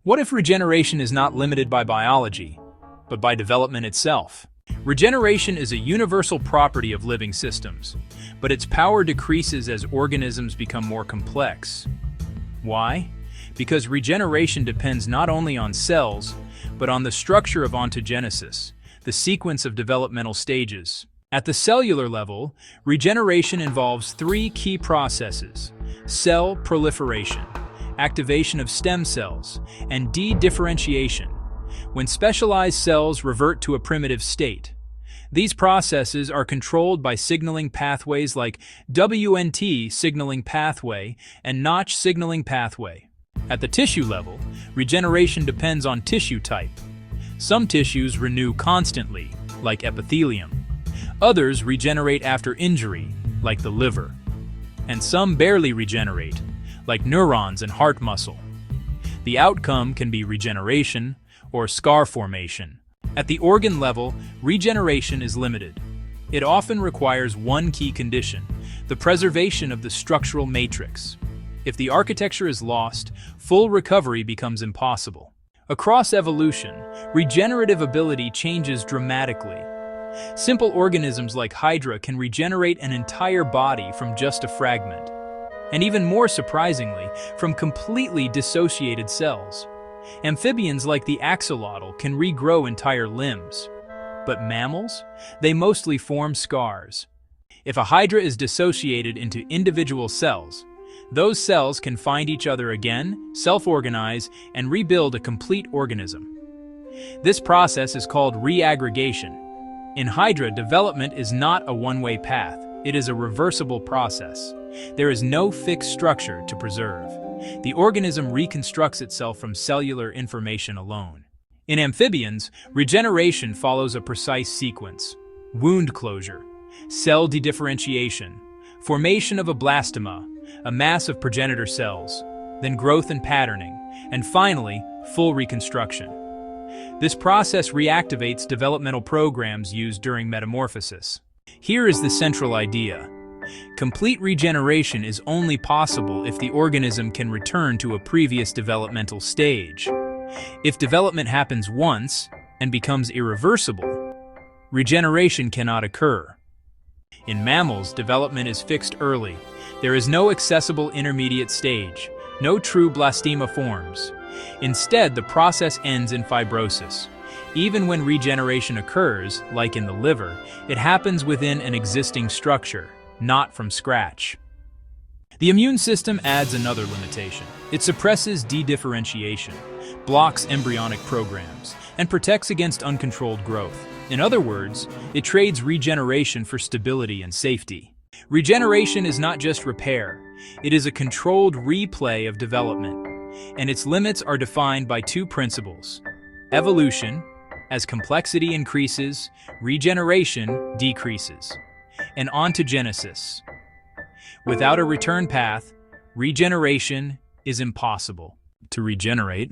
What if regeneration is not limited by biology, but by development itself? Regeneration is a universal property of living systems, but its power decreases as organisms become more complex. Why? Because regeneration depends not only on cells, but on the structure of ontogenesis, the sequence of developmental stages. At the cellular level, regeneration involves three key processes: cell proliferation, activation of stem cells, and differentiation, when specialized cells revert to a primitive state. These processes are controlled by signaling pathways like WNT signaling pathway and Notch signaling pathway. At the tissue level, regeneration depends on tissue type. Some tissues renew constantly, like epithelium. Others regenerate after injury, like the liver. And some barely regenerate, like neurons and heart muscle. The outcome can be regeneration or scar formation. At the organ level, regeneration is limited. It often requires one key condition: the preservation of the structural matrix. If the architecture is lost, full recovery becomes impossible. Across evolution, regenerative ability changes dramatically. Simple organisms like Hydra can regenerate an entire body from just a fragment. And even more surprisingly, from completely dissociated cells. Amphibians like the axolotl can regrow entire limbs. But mammals? They mostly form scars. If a hydra is dissociated into individual cells, those cells can find each other again, self-organize, and rebuild a complete organism. This process is called reaggregation. In Hydra, development is not a one-way path. It is a reversible process. There is no fixed structure to preserve. The organism reconstructs itself from cellular information alone. In amphibians, regeneration follows a precise sequence: wound closure, cell dedifferentiation, formation of a blastema, a mass of progenitor cells, then growth and patterning, and finally, full reconstruction. This process reactivates developmental programs used during metamorphosis. Here is the central idea. Complete regeneration is only possible if the organism can return to a previous developmental stage. If development happens once and becomes irreversible, regeneration cannot occur. In mammals, development is fixed early. There is no accessible intermediate stage. No true blastema forms. Instead, the process ends in fibrosis. Even when regeneration occurs, like in the liver, it happens within an existing structure, not from scratch. The immune system adds another limitation. It suppresses dedifferentiation, blocks embryonic programs, and protects against uncontrolled growth. In other words, it trades regeneration for stability and safety. Regeneration is not just repair, it is a controlled replay of development, and its limits are defined by two principles: evolution, as complexity increases, regeneration decreases, and ontogenesis. Without a return path, regeneration is impossible. To regenerate,